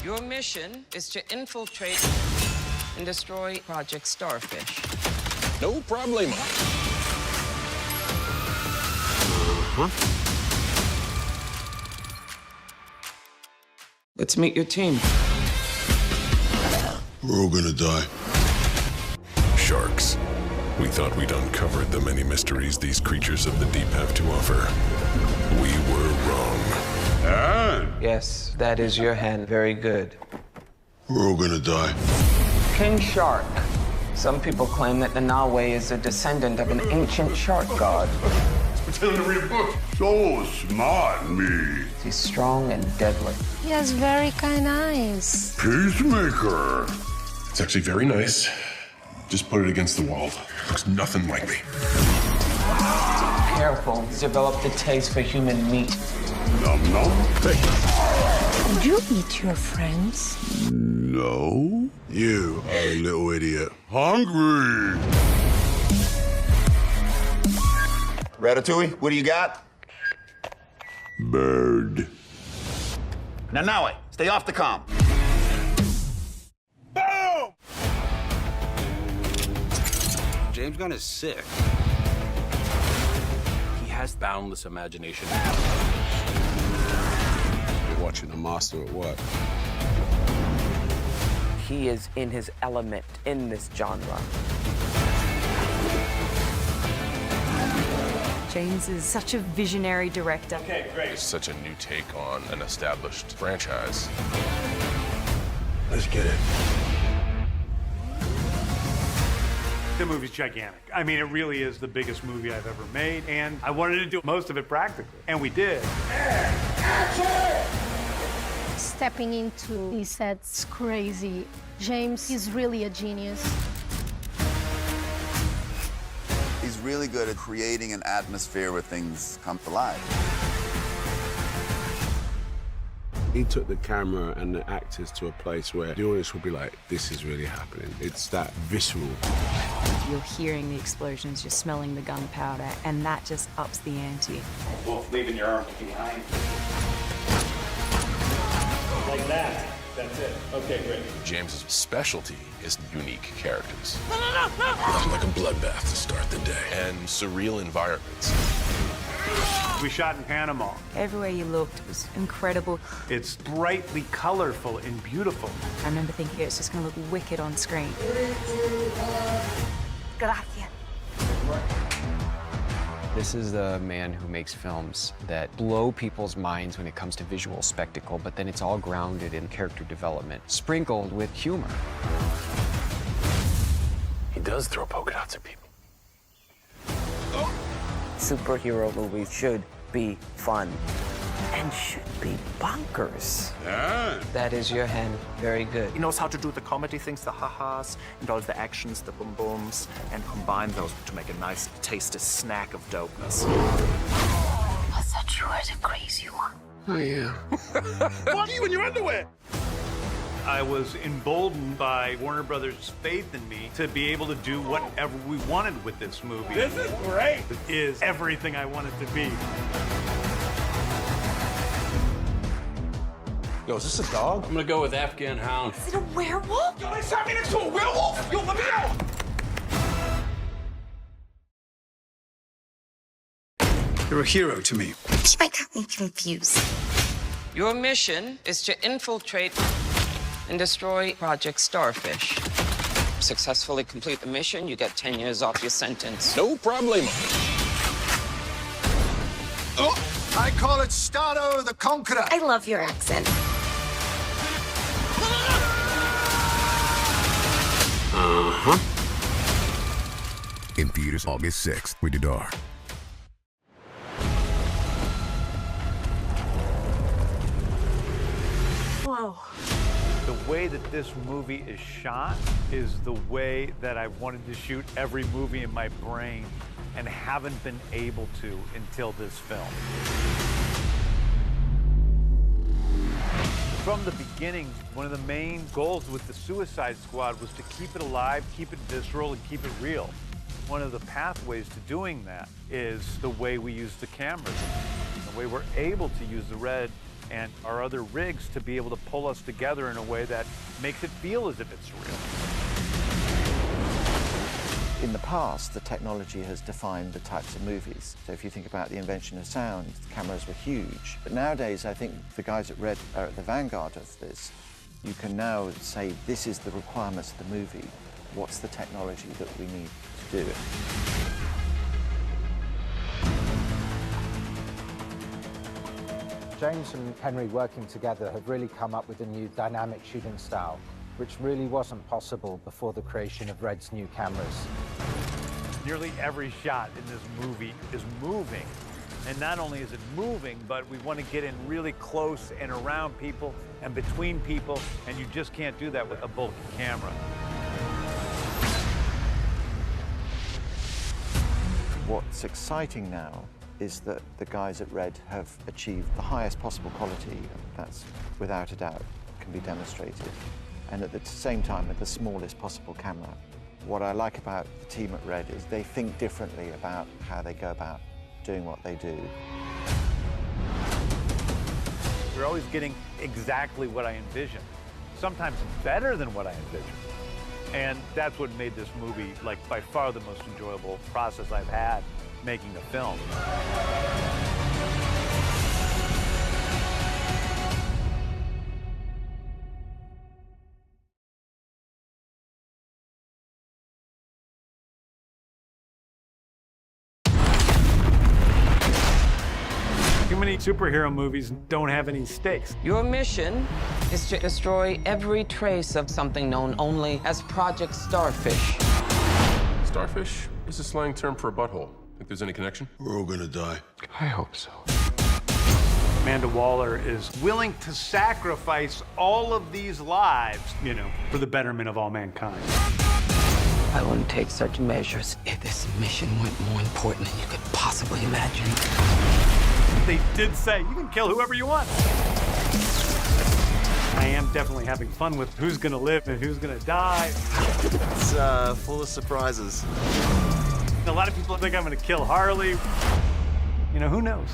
Your mission is to infiltrate and destroy Project Starfish. No problemo. Let's meet your team. We're all gonna die. Sharks. We thought we'd uncovered the many mysteries these creatures of the deep have to offer. We were wrong. Yes, that is your hand. Very good. We're all gonna die. King Shark. Some people claim that the Nahue is a descendant of an ancient shark god. Tell me to read a book. So smart, me. He's strong and deadly. He has very kind eyes. Peacemaker. It's actually very nice. Just put it against the wall. Looks nothing like me. Careful. He's developed a taste for human meat. Nom nom. Would you eat your friends? No. You are a little idiot. Hungry. Ratatouille, what do you got? Bird. Now, stay off the comm. Boom! James Gunn is sick. He has boundless imagination. You're watching a master at work. He is in his element in this genre. James is such a visionary director. Okay, great. It's such a new take on an established franchise. Let's get it. The movie's gigantic. I mean, it really is the biggest movie I've ever made, and I wanted to do most of it practically, and we did. Stepping into these sets, crazy. James is really a genius. He's really good at creating an atmosphere where things come to life. He took the camera and the actors to a place where the audience would be like, this is really happening. It's that visceral. You're hearing the explosions, you're smelling the gunpowder, and that just ups the ante. Both leaving your arms behind. Like that. That's it. Okay, great. James's specialty is unique characters. Nothing like a bloodbath to start the day. And surreal environments. We shot in Panama. Everywhere you looked was incredible. It's brightly colorful and beautiful. I remember thinking it's just gonna look wicked on screen. Gracias. This is the man who makes films that blow people's minds when it comes to visual spectacle, but then it's all grounded in character development, sprinkled with humor. He does throw polka dots at people. Superhero movies should be fun and should be bonkers. That is your hand. Very good. He knows how to do the comedy things, the ha-has, and all the actions, the boom-booms, and combine those to make a nice, tasty snack of dopeness. I thought you were the crazy one. Oh, yeah. Fuck you in your underwear! I was emboldened by Warner Brothers' faith in me to be able to do whatever we wanted with this movie. This is great! It is everything I want it to be. Yo, is this a dog? I'm gonna go with Afghan Hound. Is it a werewolf? Yo, they shot me next to a werewolf! Yo, let me out! You're a hero to me. She might got me confused. Your mission is to infiltrate and destroy Project Starfish. Successfully complete the mission, you get 10 years off your sentence. No problemo. I call it Stato the Conqueror. I love your accent. In theaters August 6th. Rated R. Whoa. The way that this movie is shot is the way that I wanted to shoot every movie in my brain and haven't been able to until this film. From the beginning, one of the main goals with the Suicide Squad was to keep it alive, keep it visceral, and keep it real. One of the pathways to doing that is the way we use the cameras, the way we're able to use the red and our other rigs to be able to pull us together in a way that makes it feel as if it's real. In the past, the technology has defined the types of movies. So if you think about the invention of sound, the cameras were huge. But nowadays, I think the guys at Red are at the vanguard of this. You can now say, this is the requirements of the movie. What's the technology that we need to do it? James and Henry working together have really come up with a new dynamic shooting style, which really wasn't possible before the creation of Red's new cameras. Nearly every shot in this movie is moving. And not only is it moving, but we want to get in really close and around people and between people, and you just can't do that with a bulky camera. What's exciting now is that the guys at Red have achieved the highest possible quality. That's, without a doubt, can be demonstrated. And at the same time, with the smallest possible camera. What I like about the team at Red is they think differently about how they go about doing what they do. You're always getting exactly what I envisioned, sometimes better than what I envisioned. And that's what made this movie, like, by far the most enjoyable process I've had making a film. Too many superhero movies don't have any stakes. Your mission is to destroy every trace of something known only as Project Starfish. Starfish is a slang term for a butthole. Think there's any connection? We're all gonna die. I hope so. Amanda Waller is willing to sacrifice all of these lives, You know, for the betterment of all mankind. I wouldn't take such measures if this mission went more important than you could possibly imagine. They did say, you can kill whoever you want. I am definitely having fun with who's gonna live and who's gonna die. It's full of surprises. A lot of people think I'm gonna kill Harley. You know, who knows?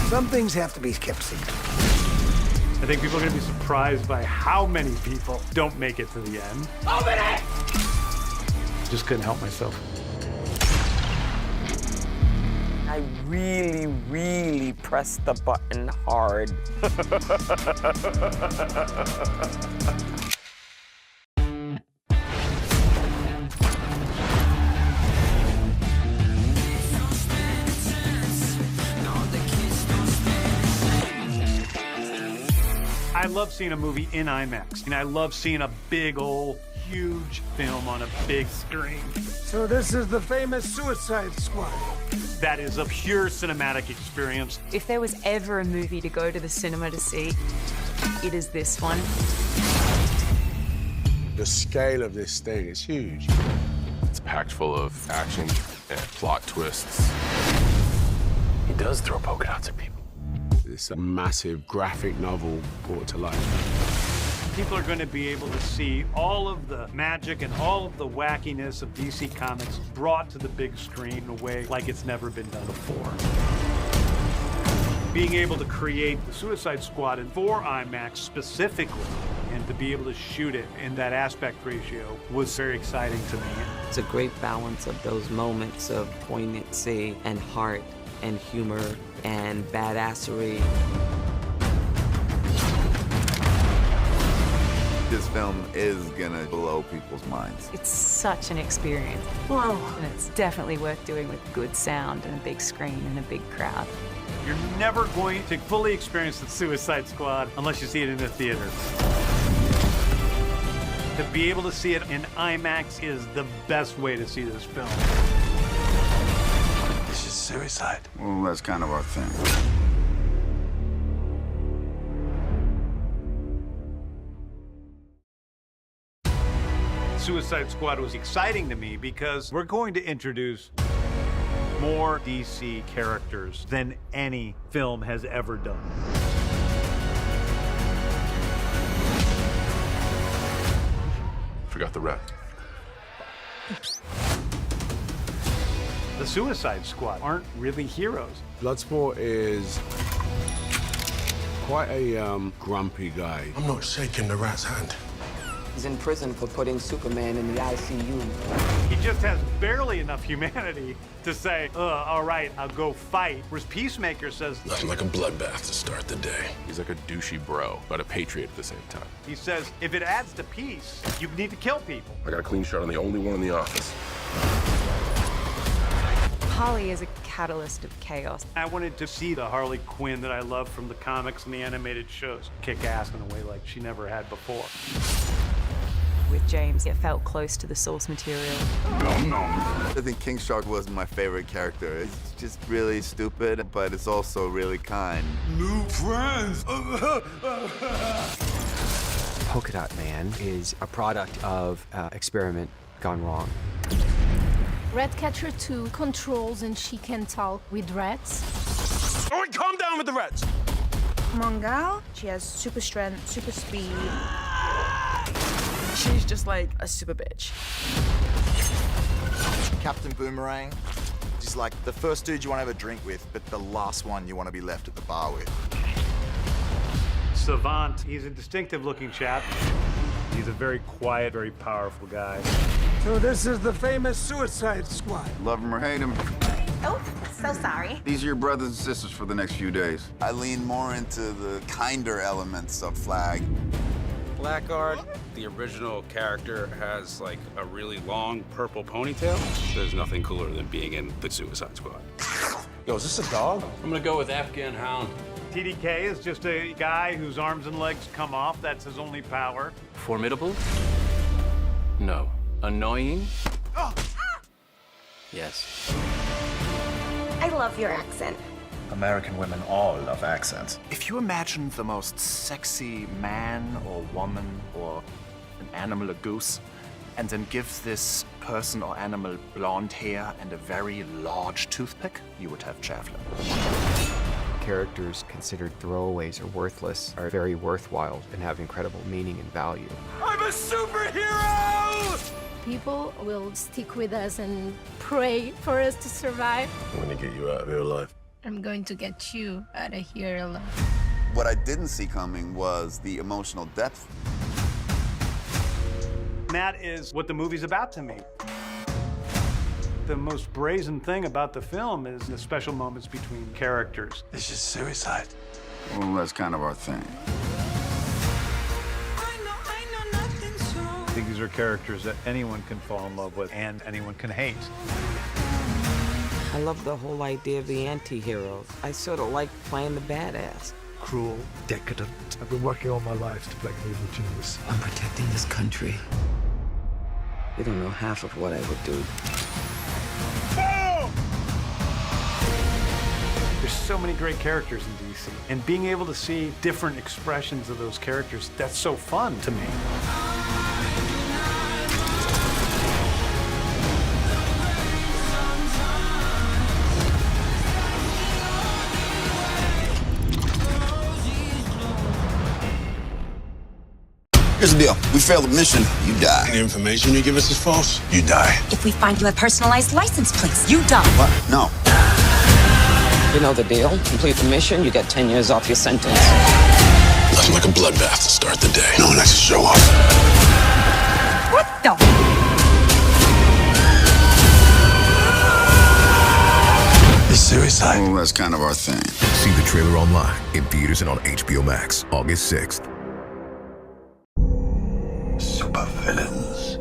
Some things have to be kept secret. I think people are gonna be surprised by how many people don't make it to the end. Open it! Just couldn't help myself. I really, really pressed the button hard. I love seeing a movie in IMAX, and I love seeing a big old, huge film on a big screen. So this is the famous Suicide Squad. That is a pure cinematic experience. If there was ever a movie to go to the cinema to see, it is this one. The scale of this thing is huge. It's packed full of action and plot twists. He does throw polka dots at people. It's a massive graphic novel brought to life. People are going to be able to see all of the magic and all of the wackiness of DC Comics brought to the big screen in a way like it's never been done before. Being able to create the Suicide Squad for IMAX specifically and to be able to shoot it in that aspect ratio was very exciting to me. It's a great balance of those moments of poignancy and heart and humor and badassery. This film is gonna blow people's minds. It's such an experience. Whoa. And it's definitely worth doing with good sound and a big screen and a big crowd. You're never going to fully experience the Suicide Squad unless you see it in the theater. To be able to see it in IMAX is the best way to see this film. This is suicide. Well, that's kind of our thing. Suicide Squad was exciting to me because we're going to introduce more DC characters than any film has ever done. Forgot the rep. The Suicide Squad aren't really heroes. Bloodsport is Quite a grumpy guy. I'm not shaking the rat's hand. He's in prison for putting Superman in the ICU. He just has barely enough humanity to say, all right, I'll go fight. Whereas Peacemaker says... Nothing like a bloodbath to start the day. He's like a douchey bro, but a patriot at the same time. He says, if it adds to peace, you need to kill people. I got a clean shot on the only one in the office. Harley is a catalyst of chaos. I wanted to see the Harley Quinn that I love from the comics and the animated shows kick ass in a way like she never had before. With James, it felt close to the source material. I think King Shark was my favorite character. It's just really stupid, but it's also really kind. New friends. Polka Dot Man is a product of experiment gone wrong. Ratcatcher 2 controls and she can talk with rats. All right, calm down with the rats. Margot, she has super strength, super speed. She's just like a super bitch. Captain Boomerang. He's like the first dude you want to have a drink with, but the last one you want to be left at the bar with. Savant, he's a distinctive-looking chap. He's a very quiet, very powerful guy. So this is the famous Suicide Squad. Love him or hate him. Oh, so sorry. These are your brothers and sisters for the next few days. I lean more into the kinder elements of Flag. Blackguard, the original character, has like a really long purple ponytail. There's nothing cooler than being in the Suicide Squad. Yo, is this a dog? I'm gonna go with Afghan Hound. TDK is just a guy whose arms and legs come off. That's his only power. Formidable? No. Annoying? Yes. I love your accent. American women all love accents. If you imagine the most sexy man or woman or an animal, a goose, and then give this person or animal blonde hair and a very large toothpick, you would have Chavla. Characters considered throwaways or worthless are very worthwhile and have incredible meaning and value. I'm a superhero! People will stick with us and pray for us to survive. I'm gonna get you out of here alive. I'm going to get you out of here alive. What I didn't see coming was the emotional depth. And that is what the movie's about to me. The most brazen thing about the film is the special moments between characters. This is suicide. Well, that's kind of our thing. I think these are characters that anyone can fall in love with and anyone can hate. I love the whole idea of the antihero. I sort of like playing the badass. Cruel, decadent. I've been working all my life to play an evil genius. I'm protecting this country. You don't know half of what I would do. There's so many great characters in DC, and being able to see different expressions of those characters, that's so fun to me. Here's the deal. We fail the mission, you die. The information you give us is false. You die. If we find you have personalized license plates, you die. What? No. You know the deal. Complete the mission, you get 10 years off your sentence. Nothing like a bloodbath to start the day. No one likes to show off. What the? It's suicide. Well, that's kind of our thing. See the trailer online in theaters and on HBO Max, August 6th. Super villains.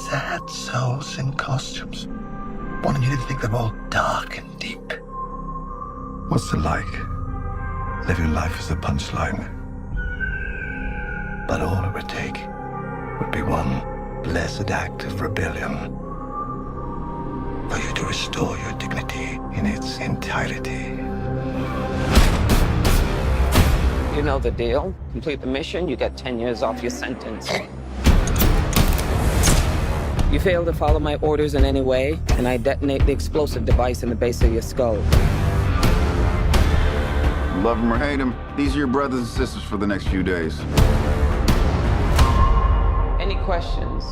Sad souls in costumes. Wanting you to think they're all dark and deep. What's it like? Living life as a punchline. But all it would take would be one blessed act of rebellion for you to restore your dignity in its entirety. You know the deal. Complete the mission, you get 10 years off your sentence. You fail to follow my orders in any way, and I detonate the explosive device in the base of your skull. Love him or hate him, these are your brothers and sisters for the next few days. Any questions?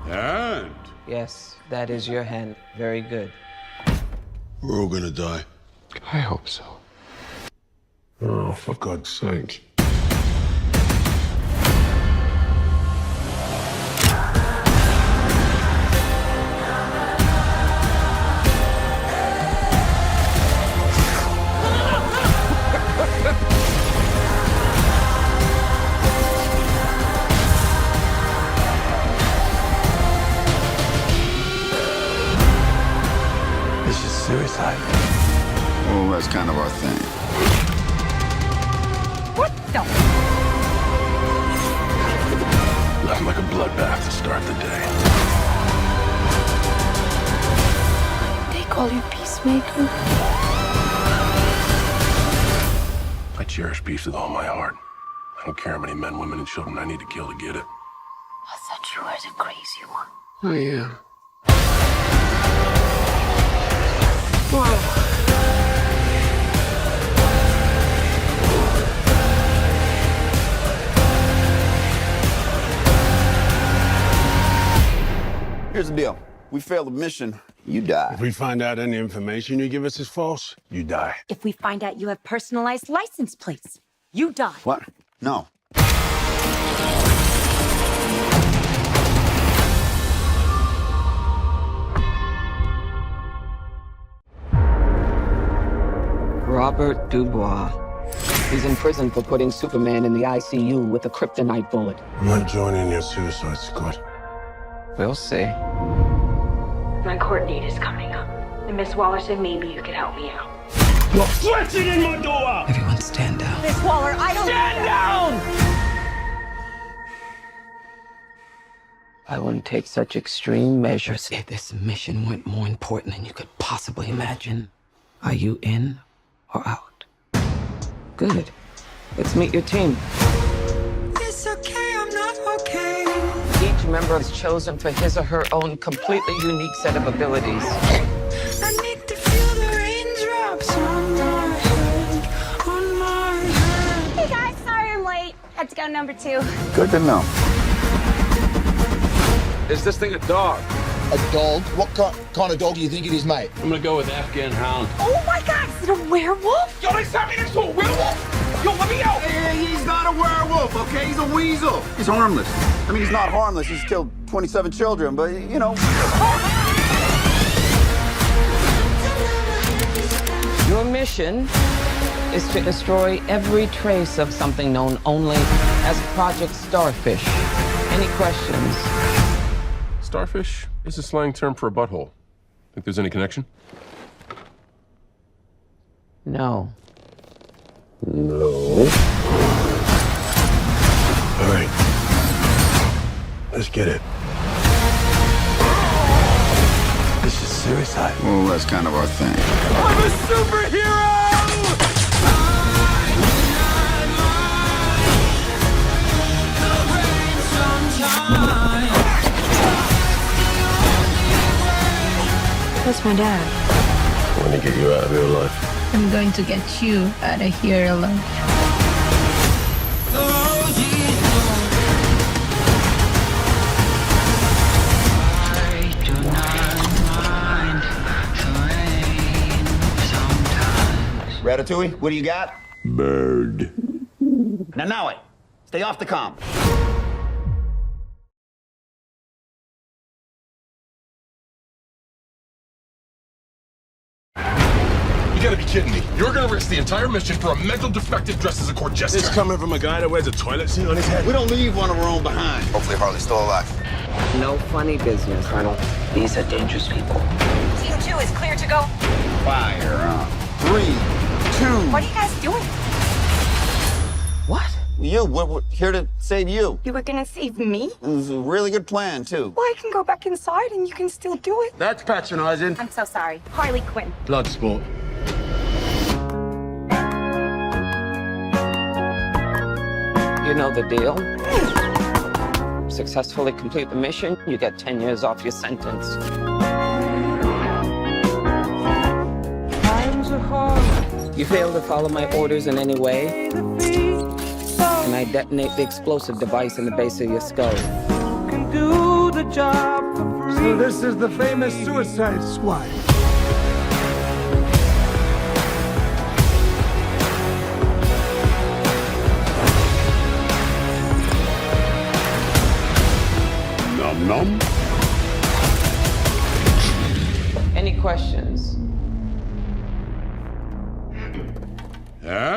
And? Yes, that is your hand. Very good. We're all gonna die. I hope so. Oh, for God's sake. This is suicide. Well, that's kind of our thing. What the? Nothing like a bloodbath to start the day. They call you peacemaker. I cherish peace with all my heart. I don't care how many men, women, and children I need to kill to get it. I thought you were the crazy one. Oh, yeah. Here's the deal. We fail the mission, you die. If we find out any information you give us is false, you die. If we find out you have personalized license plates, you die. What? No. Robert Dubois. He's in prison for putting Superman in the ICU with a kryptonite bullet. I'm not joining your suicide squad. We'll see. My court date is coming up. And Miss Waller said maybe you could help me out. You're flexing in my door! Everyone stand down. Miss Waller, I don't... Stand down! I wouldn't take such extreme measures if this mission weren't more important than you could possibly imagine. Are you in or out? Good. Let's meet your team. It's okay, I'm not okay. Each member is chosen for his or her own completely unique set of abilities. I need to feel the raindrops on my head, on my head. Hey guys, sorry I'm late. Had to go number 2. Good to know. Is this thing a dog? A dog? What kind of dog do you think it is, mate? I'm gonna go with Afghan Hound. Oh my god, is it a werewolf? Yo, they sent me next to a werewolf! Yo, let me out! Hey, he's not a werewolf, okay? He's a weasel. He's harmless. I mean, he's not harmless. He's killed 27 children, but, you know. Your mission is to destroy every trace of something known only as Project Starfish. Any questions? Starfish is a slang term for a butthole. Think there's any connection? No. No. All right. Let's get it. This is suicide. Well, that's kind of our thing. I'm a superhero! That's my dad. I want to get you out of your life. I'm going to get you out of here alive. Ratatouille, what do you got? Bird. Now it. Stay off the comm. You gotta be kidding me. You're gonna risk the entire mission for a mental defective dressed as a court jester. It's coming from a guy that wears a toilet seat on his head. We don't leave one of our own behind. Hopefully Harley's still alive. No funny business, Colonel. These are dangerous people. Team 2 is clear to go. Fire on 3, 2. What are you guys doing? What? We're here to save you. You were gonna save me? It was a really good plan, too. Well, I can go back inside and you can still do it. That's patronizing. I'm so sorry. Harley Quinn. Blood sport. You know the deal. Successfully complete the mission, you get 10 years off your sentence. Times are hard. You fail to follow my orders in any way, and I detonate the explosive device in the base of your skull. Can do the job for free. So this is the famous Suicide Squad.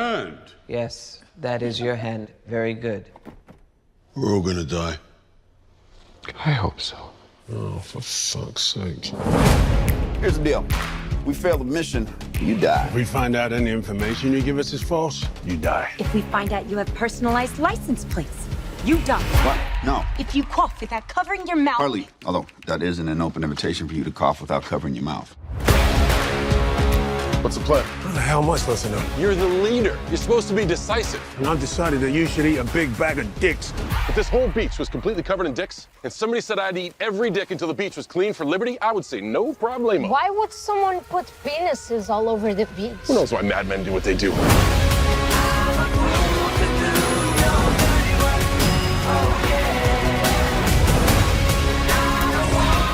turned. Yes, that is your hand. Very good. We're all gonna die. I hope so. Oh, for fuck's sake. Here's the deal. We fail the mission, you die. If we find out any information you give us is false, you die. If we find out you have personalized license plates, you die. What? No. If you cough without covering your mouth. Hardly. Although that isn't an open invitation for you to cough without covering your mouth. What's the plan? How the hell am I supposed to know? You're the leader. You're supposed to be decisive. And I've decided that you should eat a big bag of dicks. If this whole beach was completely covered in dicks, and somebody said I'd eat every dick until the beach was clean for liberty, I would say no problemo. Why would someone put penises all over the beach? Who knows why madmen do what they do?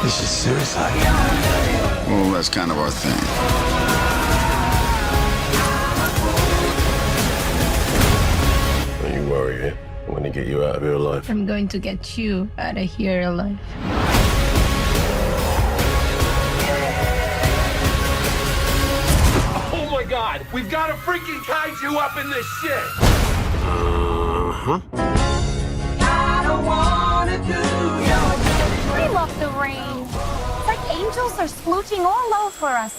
This is suicide. Well, that's kind of our thing. Don't you worry, eh? I'm gonna get you out of here alive. I'm going to get you out of here alive. Oh my God! We've got a freaking kaiju up in this shit! Uh-huh. I don't wanna do your We love the rain. It's like angels are splooching all over us.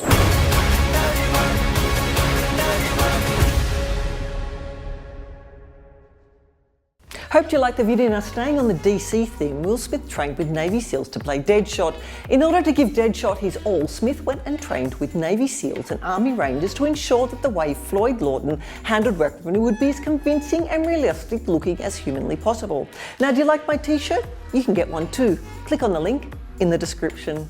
Hope you liked the video. Now, staying on the DC theme, Will Smith trained with Navy SEALs to play Deadshot. In order to give Deadshot his all, Smith went and trained with Navy SEALs and Army Rangers to ensure that the way Floyd Lawton handled weaponry would be as convincing and realistic looking as humanly possible. Now, do you like my t-shirt? You can get one too. Click on the link in the description.